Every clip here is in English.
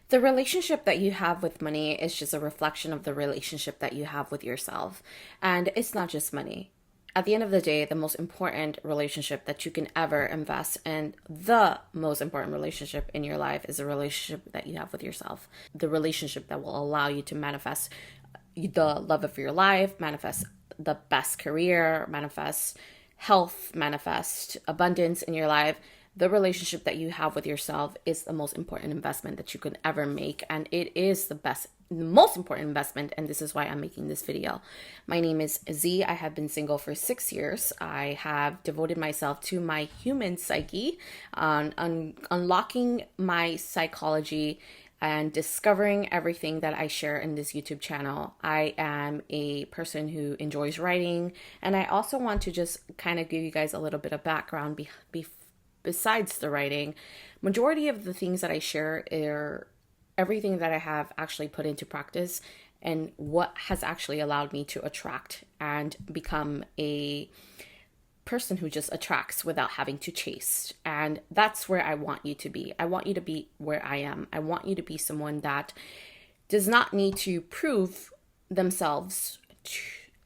The relationship that you have with money is just a reflection of the relationship that you have with yourself. And it's not just money. At the end of the day, the most important relationship that you can ever invest in, the most important relationship in your life, is a relationship that you have with yourself. The relationship that will allow you to manifest the love of your life, manifest the best career, manifest health, manifest abundance in your life. The relationship that you have with yourself is the most important investment that you could ever make. And it is the most important investment. And this is why I'm making this video. My name is Z. I have been single for 6 years. I have devoted myself to my human psyche, on unlocking my psychology and discovering everything that I share in this YouTube channel. I am a person who enjoys writing, and I also want to just kind of give you guys a little bit of background besides the writing. Majority of the things that I share are everything that I have actually put into practice and what has actually allowed me to attract and become a person who just attracts without having to chase. And that's where I want you to be. I want you to be where I am. I want you to be someone that does not need to prove themselves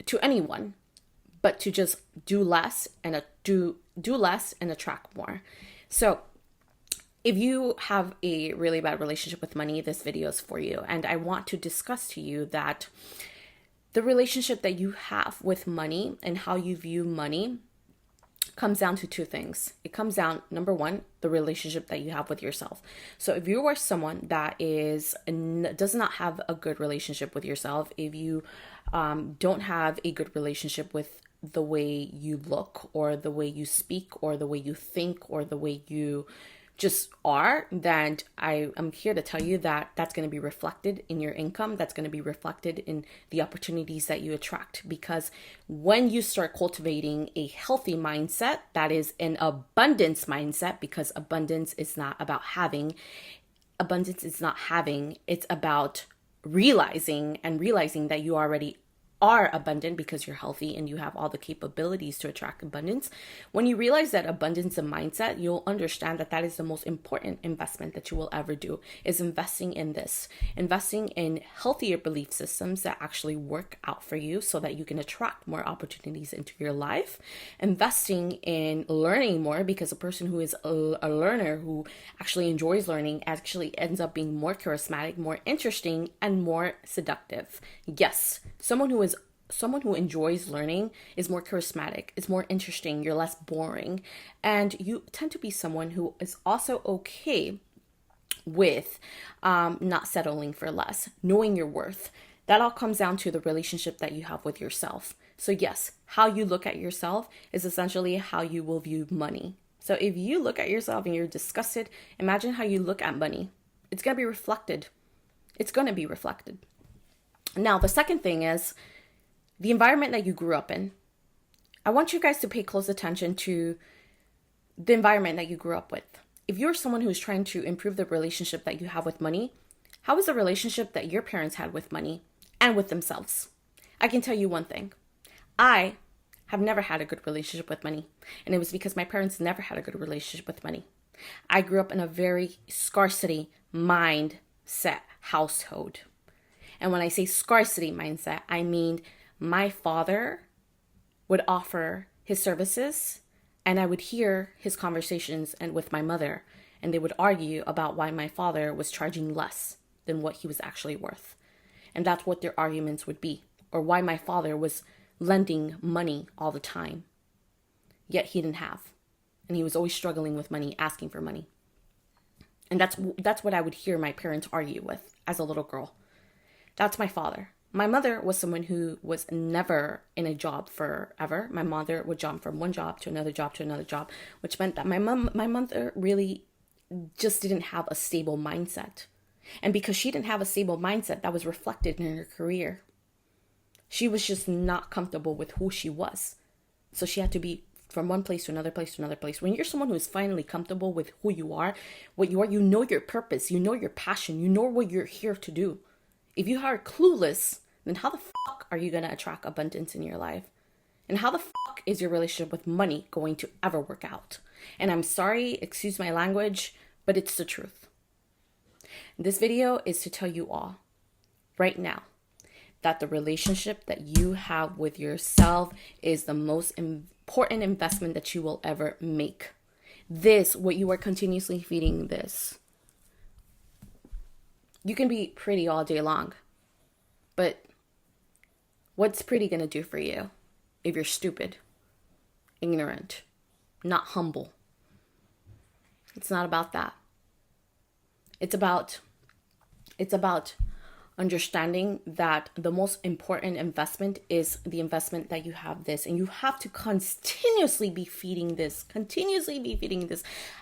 to anyone, but to just do less and do less and attract more. So if you have a really bad relationship with money, this video is for you. And I want to discuss to you that the relationship that you have with money and how you view money comes down to two things. It comes down, number one, the relationship that you have with yourself. So if you are someone that does not have a good relationship with yourself, if you don't have a good relationship with the way you look or the way you speak or the way you think or the way you just are, then I am here to tell you that that's going to be reflected in your income. That's going to be reflected in the opportunities that you attract. Because when you start cultivating a healthy mindset, that is an abundance mindset, because abundance is not about having. Abundance is not having. It's about realizing that you already are abundant because you're healthy and you have all the capabilities to attract abundance. When you realize that abundance is a mindset, you'll understand that that is the most important investment that you will ever do, is investing in this, investing in healthier belief systems that actually work out for you so that you can attract more opportunities into your life, investing in learning more, because a person who is a learner, who actually enjoys learning, actually ends up being more charismatic, more interesting, and more seductive. Yes, someone who enjoys learning is more charismatic, is more interesting, you're less boring, and you tend to be someone who is also okay with not settling for less, knowing your worth. That all comes down to the relationship that you have with yourself. So yes, how you look at yourself is essentially how you will view money. So if you look at yourself and you're disgusted, imagine how you look at money. It's going to be reflected. It's going to be reflected. Now, the second thing is the environment that you grew up in. I want you guys to pay close attention to the environment that you grew up with. If you're someone who's trying to improve the relationship that you have with money, how is the relationship that your parents had with money and with themselves? I can tell you one thing. I have never had a good relationship with money, and it was because my parents never had a good relationship with money. I grew up in a very scarcity mindset household. And when I say scarcity mindset, I mean my father would offer his services, and I would hear his conversations and with my mother, and they would argue about why my father was charging less than what he was actually worth. And that's what their arguments would be, or why my father was lending money all the time, yet he didn't have. And he was always struggling with money, asking for money. And that's what I would hear my parents argue with as a little girl. That's my father. My mother was someone who was never in a job forever. My mother would jump from one job to another job to another job, which meant that my mother really just didn't have a stable mindset. And because she didn't have a stable mindset, that was reflected in her career. She was just not comfortable with who she was. So she had to be from one place to another place to another place. When you're someone who is finally comfortable with who you are, what you are, you know your purpose, you know your passion, you know what you're here to do. If you are clueless, then how the fuck are you going to attract abundance in your life? And how the fuck is your relationship with money going to ever work out? And I'm sorry, excuse my language, but it's the truth. This video is to tell you all right now that the relationship that you have with yourself is the most important investment that you will ever make. This, what you are continuously feeding this. You can be pretty all day long, but what's pretty going to do for you if you're stupid, ignorant, not humble? It's not about that. It's about understanding that the most important investment is the investment that you have this, and you have to continuously be feeding this,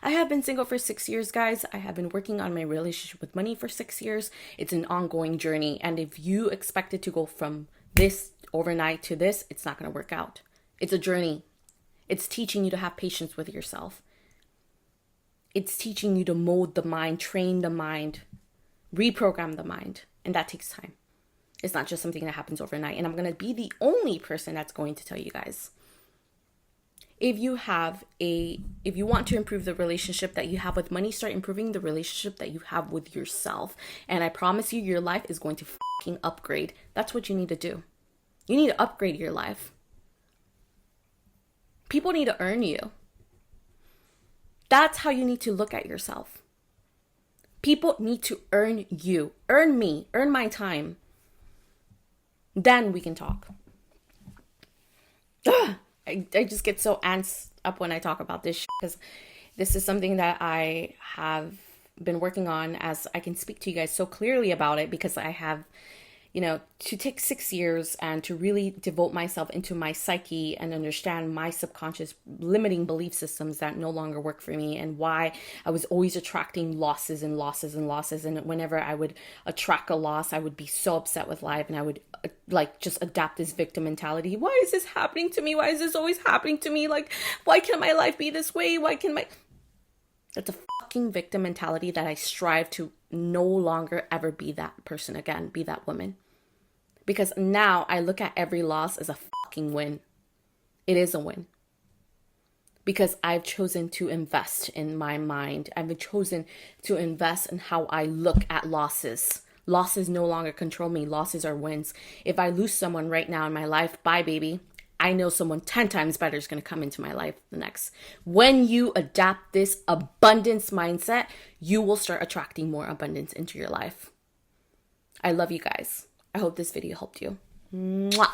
I have been single for 6 years, guys. I have been working on my relationship with money for 6 years. It's an ongoing journey. And if you expect it to go from this overnight to this, it's not going to work out. It's a journey. It's teaching you to have patience with yourself. It's teaching you to mold the mind, train the mind, reprogram the mind. And that takes time. It's not just something that happens overnight. And I'm going to be the only person that's going to tell you guys. If you want to improve the relationship that you have with money, start improving the relationship that you have with yourself. And I promise you, your life is going to fucking upgrade. That's what you need to do. You need to upgrade your life. People need to earn you. That's how you need to look at yourself. People need to earn you, earn me, earn my time. Then we can talk. I just get so antsed up when I talk about this because this is something that I have been working on, as I can speak to you guys so clearly about it, because I have, to take 6 years and to really devote myself into my psyche and understand my subconscious limiting belief systems that no longer work for me, and why I was always attracting losses and losses and losses. And whenever I would attract a loss, I would be so upset with life, and I would just adapt this victim mentality. Why is this happening to me? Why is this always happening to me? Why can't my life be this way? That's a fucking victim mentality that I strive to no longer ever be that person again, be that woman. Because now I look at every loss as a fucking win. It is a win. Because I've chosen to invest in my mind. I've chosen to invest in how I look at losses. Losses no longer control me. Losses are wins. If I lose someone right now in my life, bye baby. I know someone 10 times better is going to come into my life the next. When you adapt this abundance mindset, you will start attracting more abundance into your life. I love you guys. I hope this video helped you. Mwah.